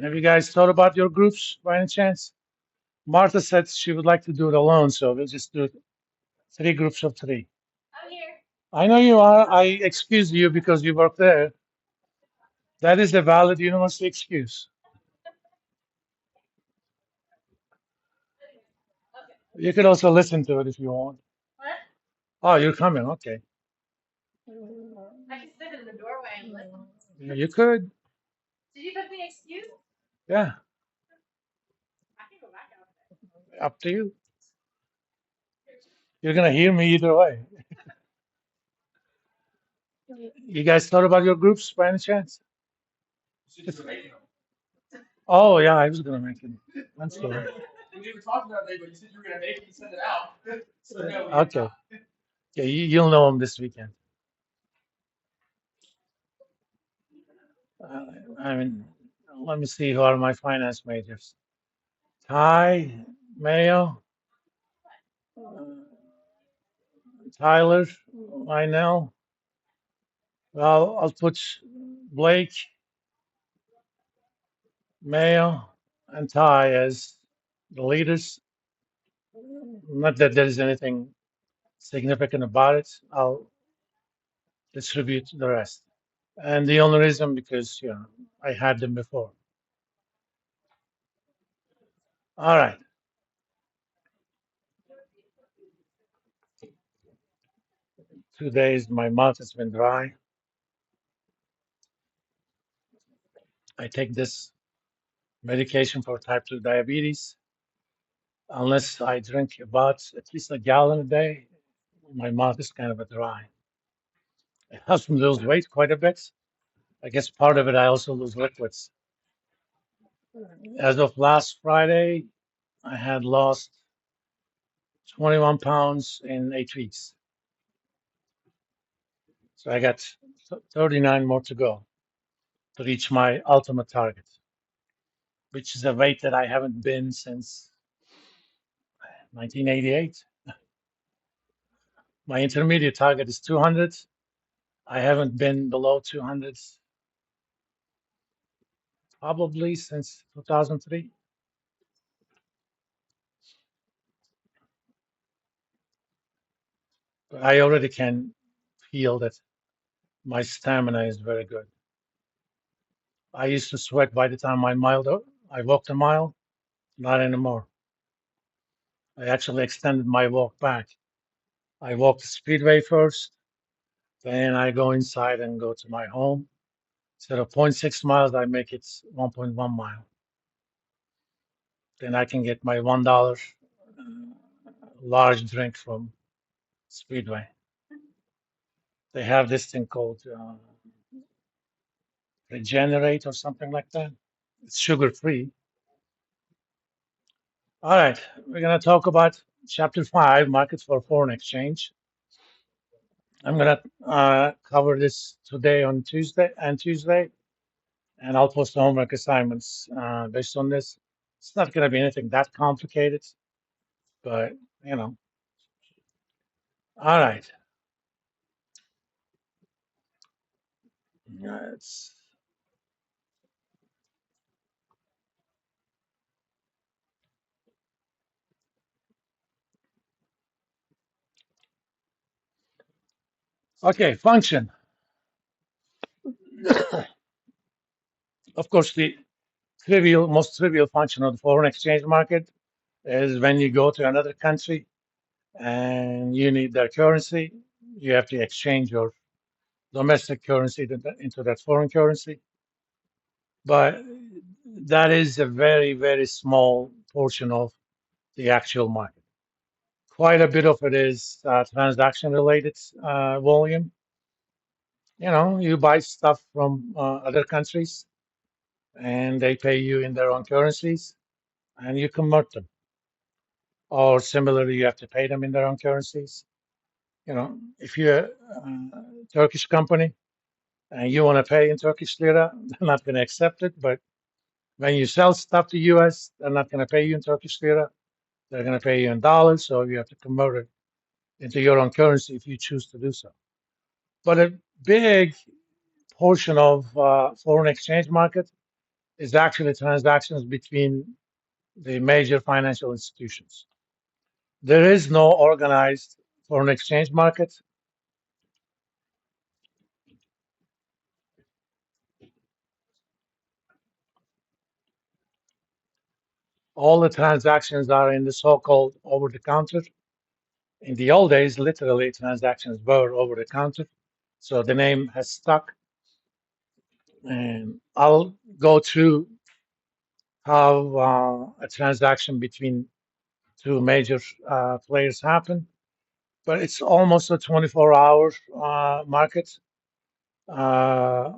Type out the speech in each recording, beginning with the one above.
Have you guys thought about your groups by any chance? Martha said she would like to do it alone, so we'll just do three groups of three. I know you are. I excuse you because you work there. That is a valid university excuse. You could also listen to it if you want. Oh, you're coming. Okay. Yeah, you could. Yeah, up to you. You're gonna hear me either way. You guys thought about your groups by any chance? Oh yeah, I was gonna make it. I'm sorry. Okay. Yeah, you'll know them this weekend. Uh, I mean, let me see who are my finance majors. Ty, Mayo, Tyler, Lionel. Well, I'll put Blake, Mayo, and Ty as the leaders. Not that there is anything significant about it. I'll distribute the rest. And the only reason because I had them before. All right. 2 days my mouth has been dry. I take this medication for type 2 diabetes. Unless I drink about at least a gallon a day, my mouth is kind of a dry. It helps me lose weight quite a bit. I guess part of it I also lose liquids. As of last Friday, I had lost 21 pounds in 8 weeks. So I got 39 more to go to reach my ultimate target, which is a weight that I haven't been since 1988. My intermediate target is 200. I haven't been below 200 probably since 2003. But I already can feel that my stamina is very good. I used to sweat by the time I walked a mile, not anymore. I actually extended my walk back. I walk the speedway first, then I go inside and go to my home. Instead of zero point 0.6 miles, I make it 1.1 mile. Then I can get my $1 large drink from Speedway. They have this thing called Regenerate or something like that. It's sugar free. All right, we're going to talk about Chapter 5, Markets for Foreign Exchange. I'm going to cover this today on Tuesday, and I'll post the homework assignments based on this. It's not going to be anything that complicated, but you know. All right. It's okay. Function. Of course, the most trivial function of the foreign exchange market is when you go to another country and you need their currency, you have to exchange your domestic currency into that foreign currency. But that is a very, very small portion of the actual market. Quite a bit of it is transaction related volume. You buy stuff from other countries and they pay you in their own currencies and you convert them. Or similarly, you have to pay them in their own currencies. If you're a Turkish company and you want to pay in Turkish lira, they're not going to accept it. But when you sell stuff to US, they're not going to pay you in Turkish lira. They're going to pay you in dollars. So you have to convert it into your own currency if you choose to do so. But a big portion of foreign exchange market is actually transactions between the major financial institutions. There is no organized foreign exchange market. All the transactions are in the so-called over-the-counter. In the old days, literally transactions were over-the-counter, so the name has stuck. And I'll go through how a transaction between two major players happen, but it's almost a 24-hour market. Uh,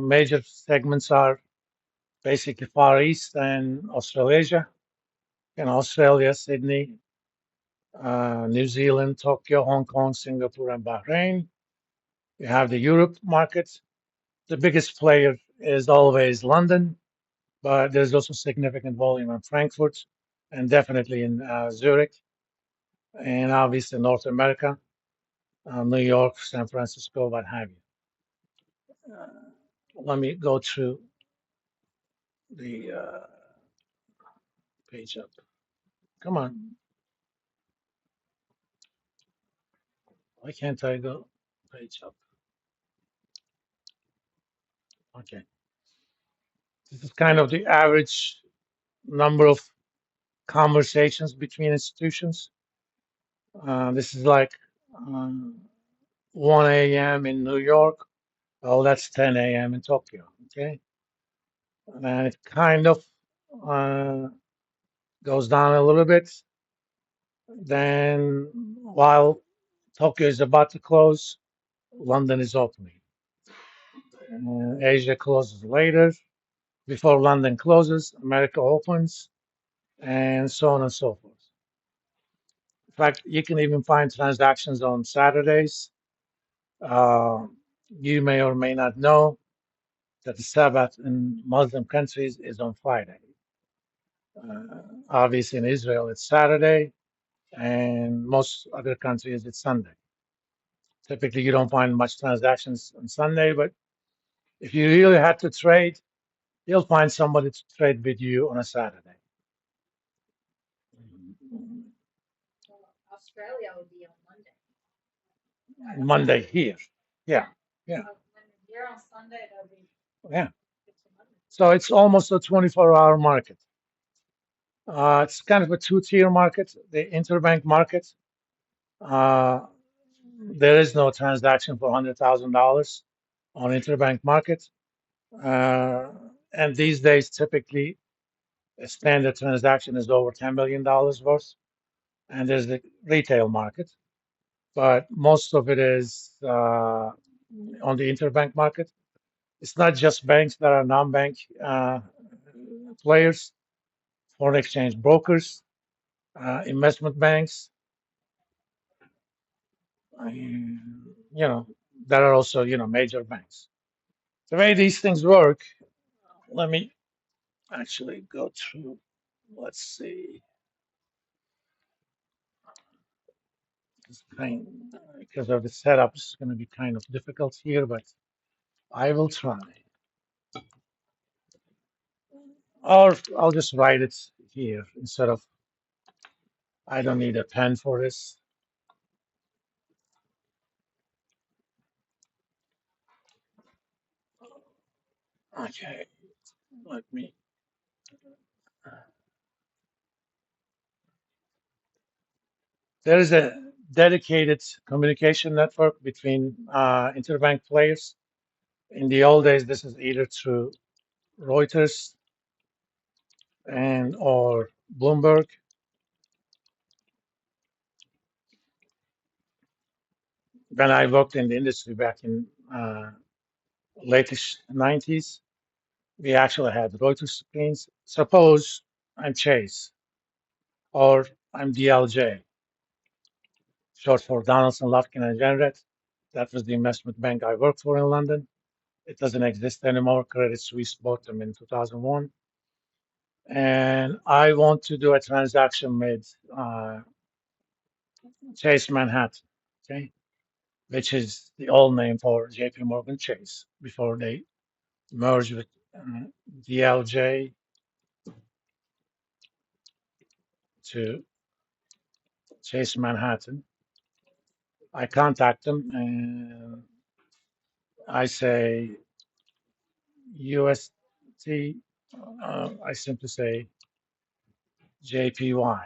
major segments are basically Far East and Australasia. Australia, Sydney, New Zealand, Tokyo, Hong Kong, Singapore, and Bahrain. You have the Europe market. The biggest player is always London, but there's also significant volume in Frankfurt and definitely in Zurich, and obviously North America, New York, San Francisco, what have you. Let me go through the page up. Come on. Why can't I go page up? Okay. This is kind of the average number of conversations between institutions. This is like 1 a.m. in New York. Oh, that's 10 a.m. in Tokyo. Okay. And it kind of uh, goes down a little bit. Then, while Tokyo is about to close, London is opening. Asia closes later. Before London closes, America opens, and so on and so forth. In fact, you can even find transactions on Saturdays. Uh, you may or may not know that the Sabbath in Muslim countries is on Friday. Obviously, in Israel, it's Saturday, and most other countries, it's Sunday. Typically, you don't find much transactions on Sunday, but if you really had to trade, you'll find somebody to trade with you on a Saturday. Australia would be on Monday. Monday here. Yeah. Yeah. When you're on Sunday, that'll be Yeah. it's a Monday. So it's almost a 24-hour market. It's kind of a two-tier market, the interbank market. Uh, there is no transaction for $100,000 on interbank market. And these days, typically, a standard transaction is over $10 million worth. And there's the retail market, but most of it is on the interbank market. It's not just banks that are non-bank players, foreign exchange brokers, investment banks, that are also, major banks. The way these things work, let me actually go through, let's see, because of the setup, it's going to be kind of difficult here, but I will try. Or I'll just write it here instead of, I don't need a pen for this. Okay, let me. There is a dedicated communication network between interbank players. In the old days, this is either through Reuters and or Bloomberg. When I worked in the industry back in late 90s, we actually had Reuters screens. Suppose I'm Chase or I'm DLJ, short for Donaldson, Lufkin, and Jenrette. That was the investment bank I worked for in London. It doesn't exist anymore. Credit Suisse bought them in 2001. And I want to do a transaction with Chase Manhattan. Okay. which is the old name for JP Morgan Chase before they merged with DLJ to Chase Manhattan. I contact them and I say UST. I simply say JPY.